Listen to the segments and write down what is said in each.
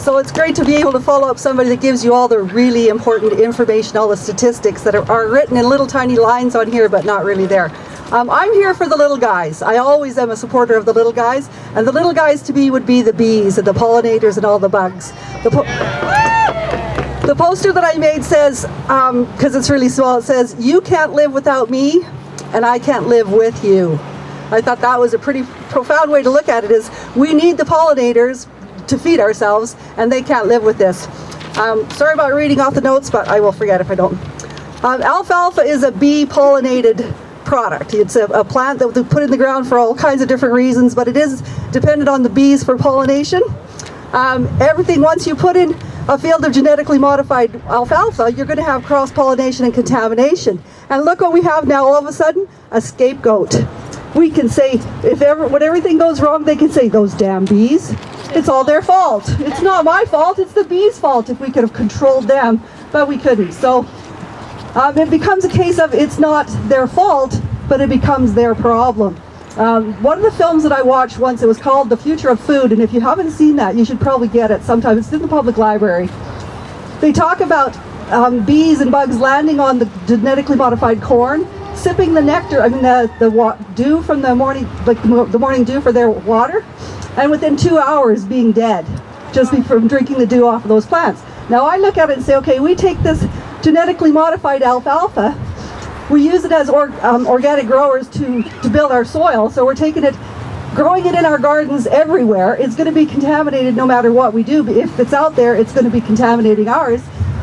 So it's great to be able to follow up somebody that gives you all the really important information, all the statistics that are written in little tiny lines on here, but not really there. I'm here for the little guys. I always am a supporter of the little guys, and the little guys to me would be the bees and the pollinators and all the bugs. The poster that I made says, because it's really small, it says, "You can't live without me, and I can't live with you." I thought that was a pretty profound way to look at it, is we need the pollinators to feed ourselves, and they can't live with this. Sorry about reading off the notes, but I will forget if I don't. Alfalfa is a bee-pollinated product. It's a plant that they put in the ground for all kinds of different reasons, but it is dependent on the bees for pollination. Everything, once you put in a field of genetically modified alfalfa, you're going to have cross-pollination and contamination. And look what we have now, all of a sudden, a scapegoat. We can say, when everything goes wrong, they can say, "Those damn bees, it's all their fault. It's not my fault, it's the bees' fault," if we could have controlled them, but we couldn't. So it becomes a case of it's not their fault, but it becomes their problem. One of the films that I watched once, it was called The Future of Food, and if you haven't seen that, you should probably get it sometime. It's in the public library. They talk about bees and bugs landing on the genetically modified corn, sipping the nectar, the dew from the morning, like the morning dew for their water, and within 2 hours being dead, just from drinking the dew off of those plants. Now I look at it and say, okay, we take this genetically modified alfalfa, we use it as organic growers to build our soil, so we're taking it, growing it in our gardens everywhere. It's going to be contaminated no matter what we do. If it's out there, it's going to be contaminating ours.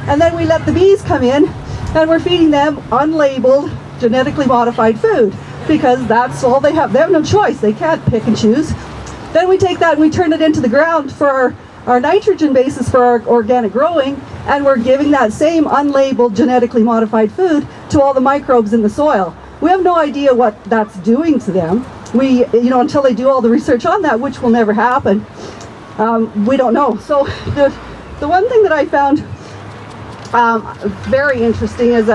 And then we let the bees come in, and we're feeding them unlabeled, genetically modified food, because that's all they have. They have no choice. They can't pick and choose. Then we take that and we turn it into the ground for our nitrogen basis for our organic growing, and we're giving that same unlabeled genetically modified food to all the microbes in the soil. We have no idea what that's doing to them. Until they do all the research on that, which will never happen, we don't know. So the one thing that I found very interesting is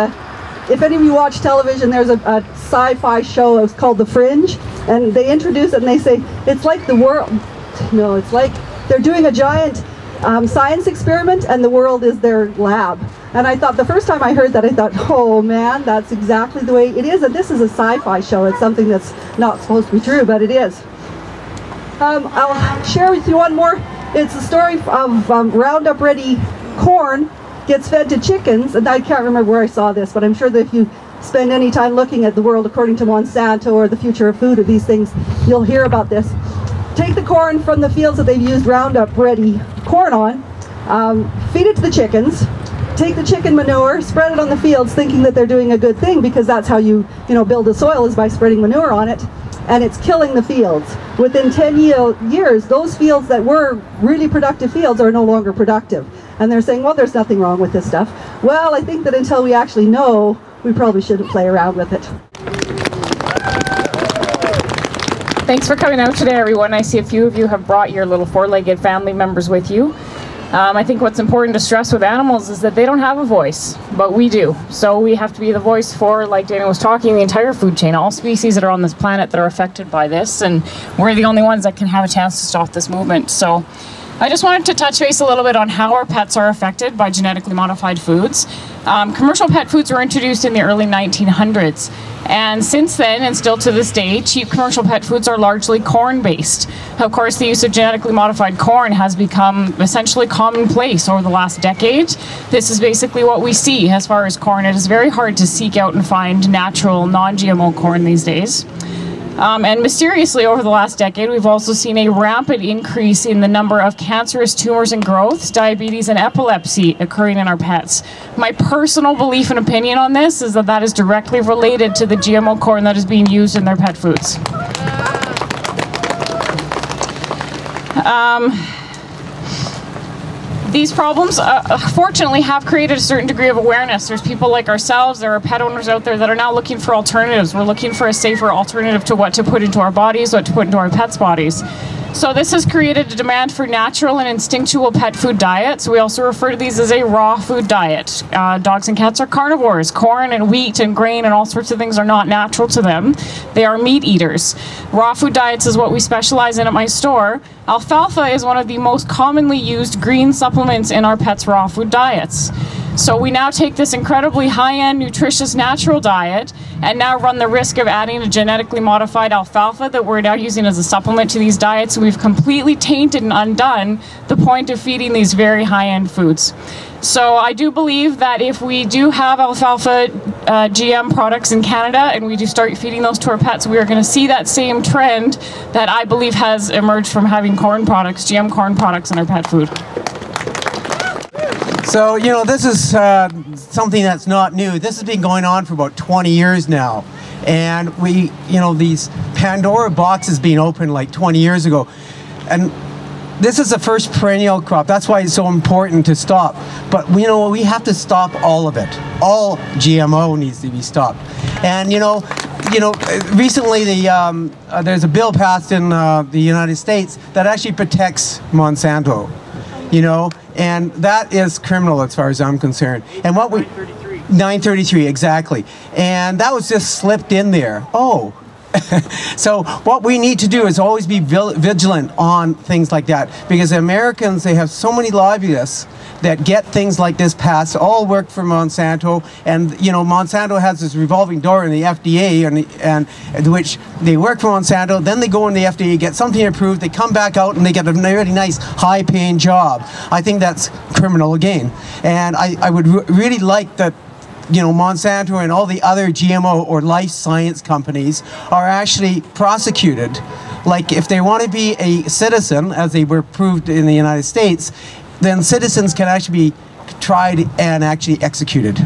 if any of you watch television, there's a sci-fi show. It's called The Fringe, and they introduce it and they say it's like the world. No, it's like they're doing a giant science experiment, and the world is their lab. And I thought, the first time I heard that, I thought, oh man, that's exactly the way it is. And this is a sci-fi show. It's something that's not supposed to be true, but it is. I'll share with you one more. It's a story of Roundup Ready corn gets fed to chickens, and I can't remember where I saw this, but I'm sure that if you spend any time looking at the world according to Monsanto or the future of food or these things, you'll hear about this. Take the corn from the fields that they've used Roundup Ready corn on, feed it to the chickens, take the chicken manure, spread it on the fields, thinking that they're doing a good thing, because that's how you build the soil, is by spreading manure on it, and it's killing the fields. Within 10 years, those fields that were really productive fields are no longer productive. And they're saying, well, there's nothing wrong with this stuff. Well, I think that until we actually know, we probably shouldn't play around with it. Thanks for coming out today, everyone. I see a few of you have brought your little four-legged family members with you. I think what's important to stress with animals is that they don't have a voice, but we do. So we have to be the voice for, like Dana was talking, the entire food chain, all species that are on this planet that are affected by this, and we're the only ones that can have a chance to stop this movement. So I just wanted to touch base a little bit on how our pets are affected by genetically modified foods. Commercial pet foods were introduced in the early 1900s, and since then, and still to this day, cheap commercial pet foods are largely corn-based. Of course, the use of genetically modified corn has become essentially commonplace over the last decade. This is basically what we see as far as corn. It is very hard to seek out and find natural, non-GMO corn these days. And mysteriously, over the last decade, we've also seen a rampant increase in the number of cancerous tumors and growths, diabetes, and epilepsy occurring in our pets. My personal belief and opinion on this is that that is directly related to the GMO corn that is being used in their pet foods. These problems, fortunately, have created a certain degree of awareness. There's people like ourselves, there are pet owners out there that are now looking for alternatives. We're looking for a safer alternative to what to put into our bodies, what to put into our pets' bodies. So this has created a demand for natural and instinctual pet food diets. We also refer to these as a raw food diet. Dogs and cats are carnivores. Corn and wheat and grain and all sorts of things are not natural to them. They are meat eaters. Raw food diets is what we specialize in at my store. Alfalfa is one of the most commonly used green supplements in our pets' raw food diets. So we now take this incredibly high-end, nutritious, natural diet and now run the risk of adding a genetically modified alfalfa that we're now using as a supplement to these diets. So we've completely tainted and undone the point of feeding these very high-end foods. So I do believe that if we do have alfalfa GM products in Canada and we do start feeding those to our pets, we are going to see that same trend that I believe has emerged from having corn products, GM corn products in our pet food. So, you know, this is something that's not new. This has been going on for about 20 years now. And we, you know, these Pandora boxes being opened like 20 years ago. And this is the first perennial crop. That's why it's so important to stop. But, you know, we have to stop all of it. All GMO needs to be stopped. And, you know, recently there's a bill passed in the United States that actually protects Monsanto. You know, and that is criminal as far as I'm concerned. And what we 933 exactly, and that was just slipped in there. Oh, so what we need to do is always be vigilant on things like that, because Americans, they have so many lobbyists that get things like this passed, all work for Monsanto, and you know, Monsanto has this revolving door in the FDA, and which they work for Monsanto, then they go in the FDA, get something approved, they come back out and they get a really nice high-paying job. I think that's criminal again, and I would really like that, you know, Monsanto and all the other GMO or life science companies are actually prosecuted. Like if they want to be a citizen, as they were proved in the United States, then citizens can actually be tried and actually executed.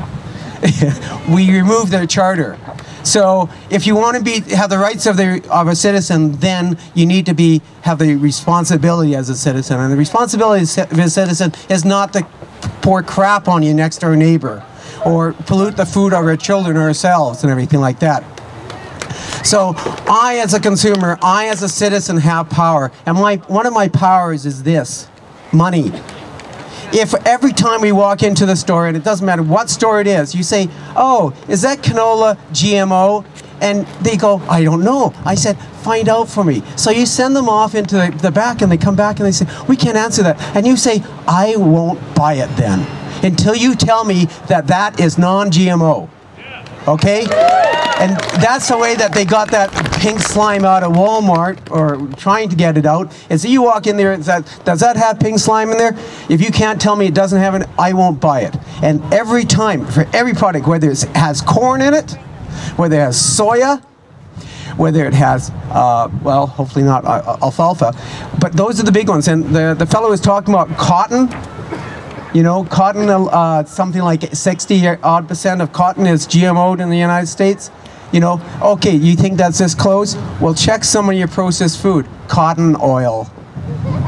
We remove their charter. So if you want to have the rights of a citizen, then you need to have the responsibility as a citizen. And the responsibility of a citizen is not to pour crap on your next door neighbor or pollute the food of our children or ourselves and everything like that. So I, as a consumer, I as a citizen have power. And one of my powers is this: money. If every time we walk into the store, and it doesn't matter what store it is, you say, oh, is that canola GMO? And they go, I don't know. I said, find out for me. So you send them off into the back, and they come back and they say, we can't answer that. And you say, I won't buy it then, until you tell me that that is non-GMO. Okay? And that's the way that they got that pink slime out of Walmart, or trying to get it out. And so you walk in there and say, does that have pink slime in there? If you can't tell me it doesn't have it, I won't buy it. And every time, for every product, whether it has corn in it, whether it has soya, whether it has, well, hopefully not alfalfa, but those are the big ones. And the fellow was talking about cotton. You know, cotton, something like 60% of cotton is GMO'd in the United States. You know, okay, you think that's this close? Well, check some of your processed food. Cotton oil.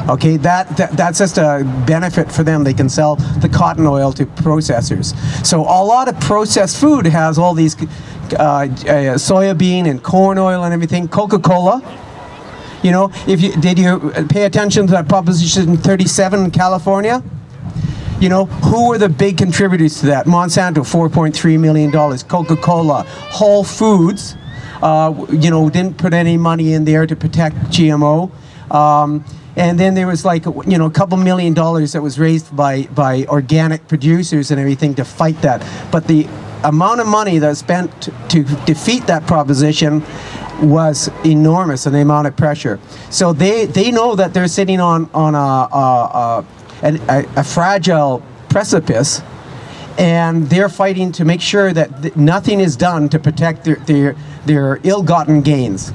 Okay, that's just a benefit for them. They can sell the cotton oil to processors. So a lot of processed food has all these soybean and corn oil and everything. Coca-Cola. You know, did you pay attention to that Proposition 37 in California? You know, who were the big contributors to that? Monsanto, $4.3 million. Coca-Cola, Whole Foods, you know, didn't put any money in there to protect GMO. And then there was like, you know, a couple $1 million that was raised by organic producers and everything to fight that. But the amount of money that was spent to defeat that proposition was enormous, and the amount of pressure. So they know that they're sitting on a fragile precipice, and they're fighting to make sure that nothing is done to protect their ill-gotten gains.